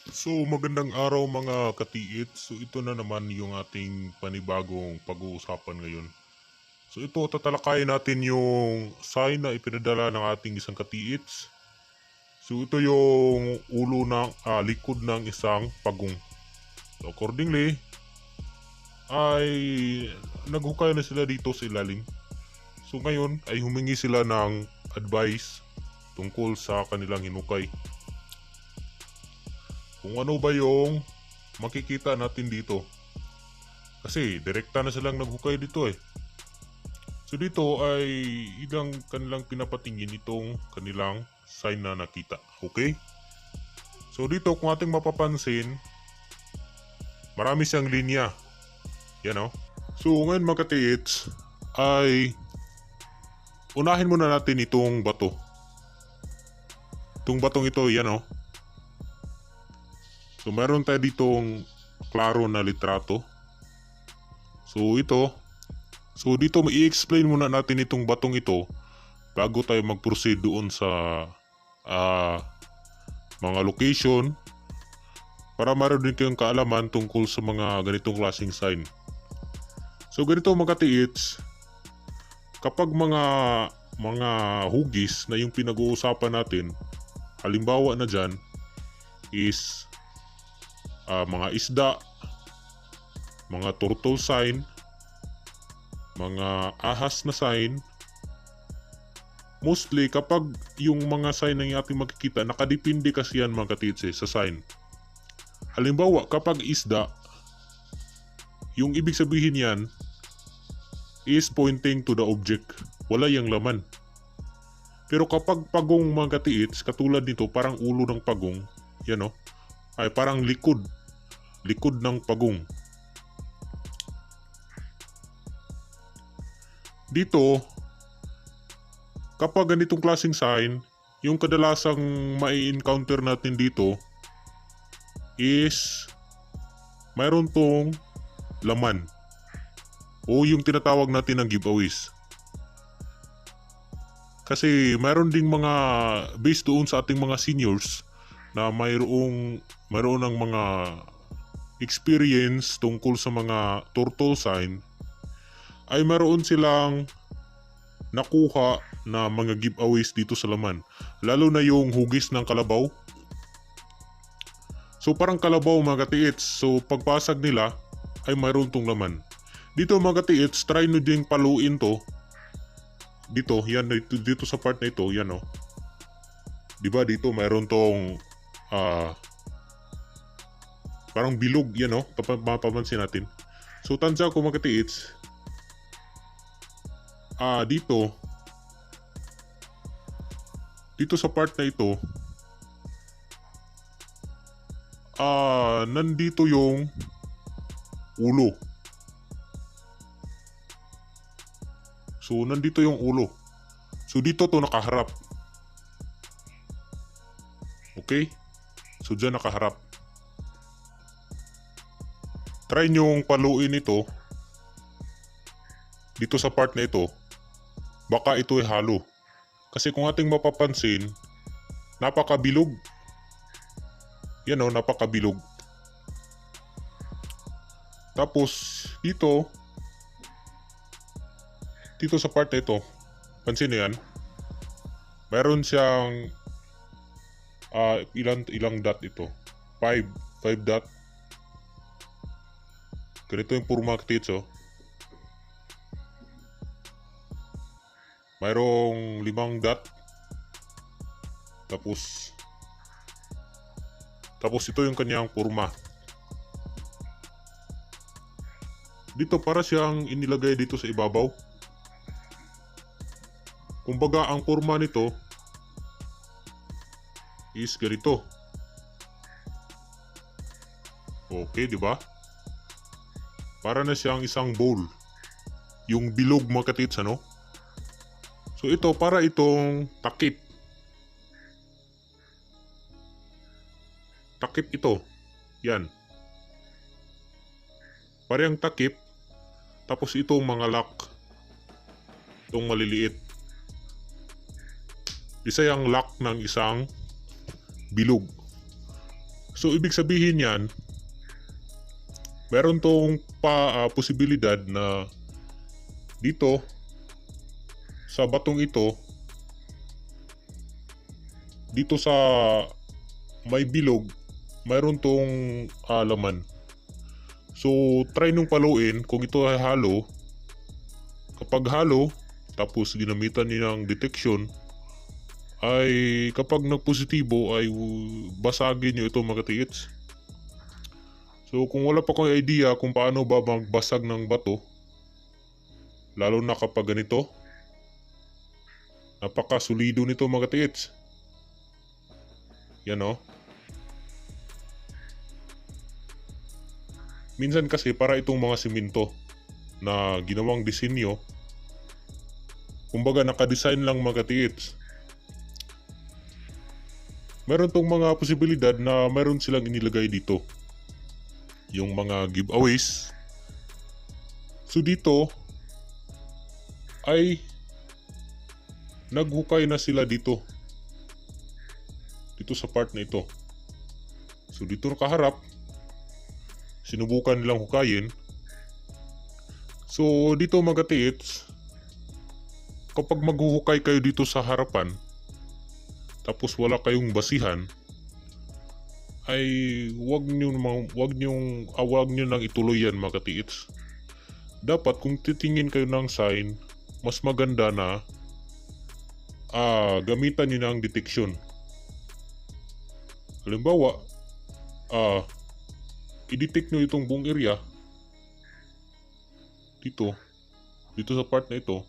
So magandang araw mga katiit. So ito na naman yung ating panibagong pag-uusapan ngayon. So ito tatalakayin natin yung sign na ipinadala ng ating isang katiits. So ito yung ulo ng likod ng isang pagong. So accordingly ay naghukay na sila dito sa ilalim. So ngayon ay humingi sila ng advice tungkol sa kanilang hinukay. Kung ano ba yung makikita natin dito. Kasi direkta na silang naghukay dito eh. So dito ay ilang kanilang pinapatingin itong kanilang sign na nakita. Okay? So dito kung ating mapapansin, marami siyang linya. Yan o. So ngayon mga katiits ay unahin muna natin itong bato. Itong batong ito, yan o. So meron tayo ditong klaro na litrato. So ito, so dito i-explain muna natin itong batong ito bago tayo mag-proceed doon sa mga location para meron din kayong kaalaman tungkol sa mga ganitong klaseng sign. So ganito mga katiits, kapag mga hugis na yung pinag-uusapan natin, halimbawa na dyan is mga isda, mga turtle sign, mga ahas na sign. Mostly kapag yung mga sign na yung ating makikita, nakadepende kasi yan mga katitse sa sign. Halimbawa kapag isda, yung ibig sabihin yan is pointing to the object. Wala yung laman. Pero kapag pagong mga katiits, katulad nito parang ulo ng pagong, yan o, ay parang likod ng pagong. Dito, kapag ganitong klaseng sign, yung kadalasang mai-encounter natin dito is mayroon tong laman o yung tinatawag natin ng giveaways. Kasi mayroon ding mga based doon sa ating mga seniors na mayroon ng mga experience tungkol sa mga turtle sign, ay mayroon silang nakuha na mga giveaways dito sa laman. Lalo na yung hugis ng kalabaw. So parang kalabaw mga katiits. So pagpasag nila ay mayroon tong laman. Dito mga katiits, try nyo ding paluin to. Dito, yan, dito sa part na ito, yan o. Diba dito mayroon tong parang bilog, yan o. Mapapansin natin. So tansya ko mga katiits, dito sa part na ito, nandito yung ulo. So nandito yung ulo. So dito to nakaharap. Okay? So dyan nakaharap. Try nyong paluin ito dito sa part na ito. Baka ito ay halo. Kasi kung ating mapapansin, napakabilog. Yan o, napakabilog. Tapos, dito sa part na ito, pansin nyo yan, meron siyang ilang dot ito. 5 dot. Ganito yung puro mga katiits oh. Mayroong 5 dot. Tapos ito yung kanyang purma. Dito para siyang inilagay dito sa ibabaw. Kumbaga ang purma nito is ganito. Okay, di ba? Para na siyang isang bowl. Yung bilog mga katits, ano? So ito para itong takip. Takip ito. Yan. Parang takip. Tapos itong mga lock. Itong maliliit. Isa yung lock ng isang bilog. So ibig sabihin yan, meron tong posibilidad na dito sa batong ito, dito sa may bilog, mayroon tong laman. So try nung paluin kung ito ay halo. Kapag halo, tapos ginamitan niyo ng detection, ay kapag nagpositibo ay basagin nyo ito mga katiits. So kung wala pa kayong idea kung paano ba magbasag ng bato, lalo na kapag ganito, napakasulido nito mga katiits. Yan o. Minsan kasi para itong mga simento na ginawang disenyo, kumbaga nakadesign lang mga katiits. Meron tong mga posibilidad na meron silang inilagay dito. Yung mga giveaways. So dito ay naghukay na sila dito. Dito sa part na ito. So dito nakaharap, sinubukan nilang hukayin. So dito mga katiits, kapag maghuhukay kayo dito sa harapan, tapos wala kayong basihan, ay wag nyo nang ituloy yan mga katiits. Dapat kung titingin kayo ng sign, mas maganda na gamitan nyo ng detection. Halimbawa, i-detect nyo itong buong area dito sa part na ito,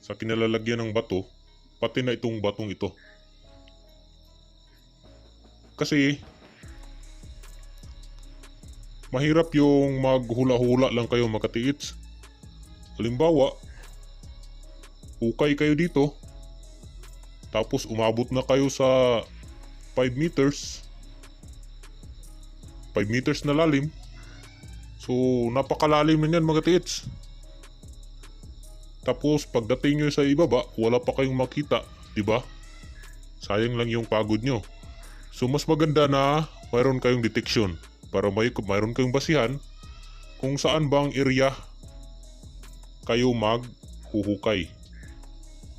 sa kinalalagyan ng bato, pati na itong batong ito. Kasi mahirap yung maghula-hula lang kayo mga katiits. Halimbawa, hukay kayo dito, tapos umabot na kayo sa 5 meters na lalim. So napakalalim na yan mga katiits. Tapos pagdating nyo sa ibaba, wala pa kayong makita, di ba? Sayang lang yung pagod nyo. So mas maganda na mayroon kayong detection para mayroon kayong basihan kung saan bang area kayo maghuhukay.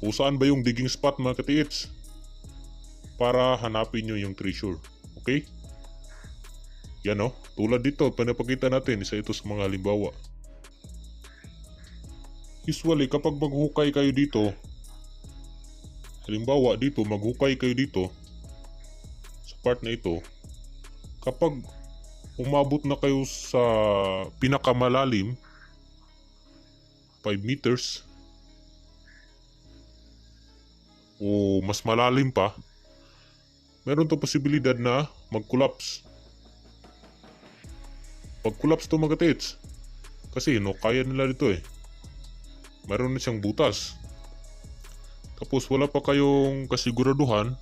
Kung saan ba yung digging spot mga katiits para hanapin nyo yung treasure. Okay? Yan o. Tulad dito, pinapakita natin, isa ito sa mga halimbawa. Usually, kapag maghukay kayo dito, halimbawa dito, maghukay kayo dito, sa part na ito, kapag umabot na kayo sa pinakamalalim, 5 meters, o mas malalim pa, meron to posibilidad na mag-collapse. Pag-collapse to mga katiits, kasi no, kaya nila dito eh. Meron na siyang butas. Tapos wala pa kayong kasiguraduhan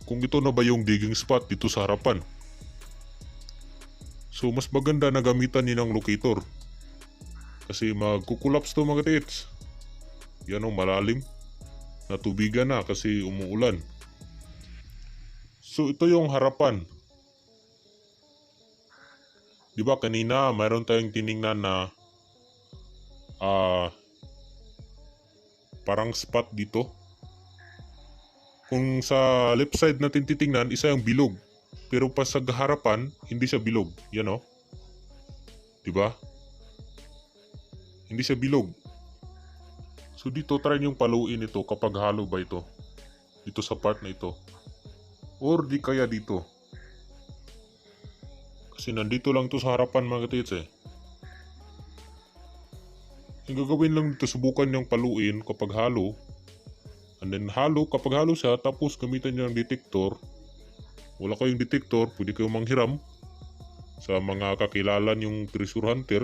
kung ito na ba yung digging spot dito sa harapan. So mas maganda na gamitan niyo ng locator. Kasi magkukulaps to mga tits. Yan o, malalim. Natubigan na kasi umuulan. So ito yung harapan. Diba kanina mayroon tayong tiningnan na parang spot dito. Kung sa left side natin titingnan, isa yung bilog. Pero pa sa harapan, hindi siya bilog. Yan o. Diba? Hindi siya bilog. So dito, try niyong paluin ito kapag halo ba ito. Dito sa part na ito. Or di kaya dito. Kasi nandito lang ito sa harapan mga tits eh. Yung gagawin lang dito, subukan niyong paluin kapag halo. And then halo, kapag halo siya, tapos gamitan niyo ng detector. Wala kayong detector, pwede kayong manghiram sa mga kakilala yung treasure hunter.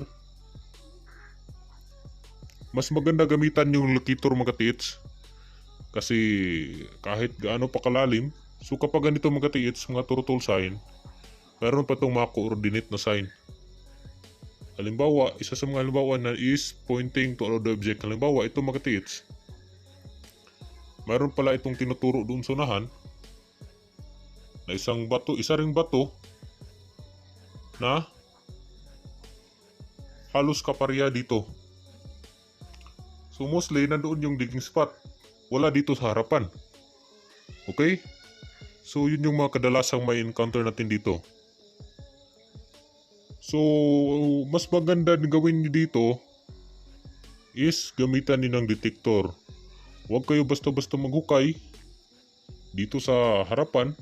Mas maganda gamitan yung locator mga tits. Kasi kahit gaano pa kalalim, so kapag ganito mga tits, mga turtle sign, meron pa itong mga coordinate na sign. Halimbawa, isa sa mga halimbawa na is pointing to another object. Halimbawa, ito mga tits. Meron pala itong tinuturo doon sa unahan. na isa ring bato na halos kapareha dito. So mostly nandoon yung digging spot. Wala dito sa harapan. Okay? So yun yung mga kadalasang may encounter natin dito. So mas maganda na gawin nyo dito is gamitan din ng detector. Huwag kayo basta-basta maghukay dito sa harapan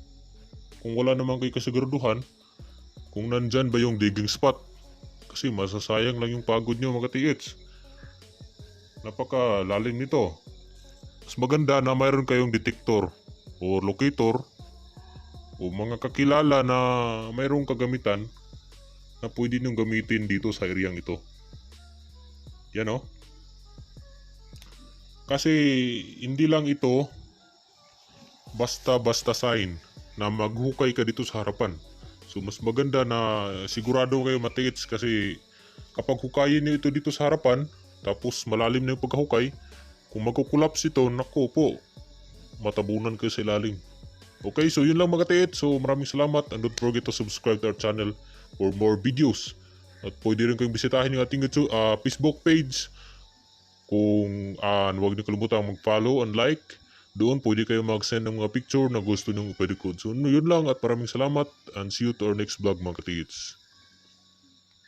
kung wala naman kayo kasiguraduhan kung nandyan ba yung digging spot. Kasi masasayang lang yung pagod nyo mga ka-TH. Napakalalim nito. Mas maganda na mayroon kayong detector o locator o mga kakilala na mayroong kagamitan na pwede niyong gamitin dito sa areang ito. Yan o. Kasi hindi lang ito basta-basta sign na maghukay ka dito sa harapan. So mas maganda na sigurado kayo matiits kasi kapag hukayin niyo ito dito sa harapan tapos malalim na yung pagkahukay, kung magkukulaps ito, naku po, matabunan kayo sa ilalim. Okay, so yun lang mga tiits. So maraming salamat and don't forget to subscribe to our channel for more videos. At pwede rin kayong bisitahin yung ating YouTube, Facebook page. Kung huwag niyo kalimutan mag-follow and like. Doon pwede kayo mag-send ng mga picture na gusto nyo ipedicode. So yun lang at maraming salamat and see you to our next vlog mga tiits.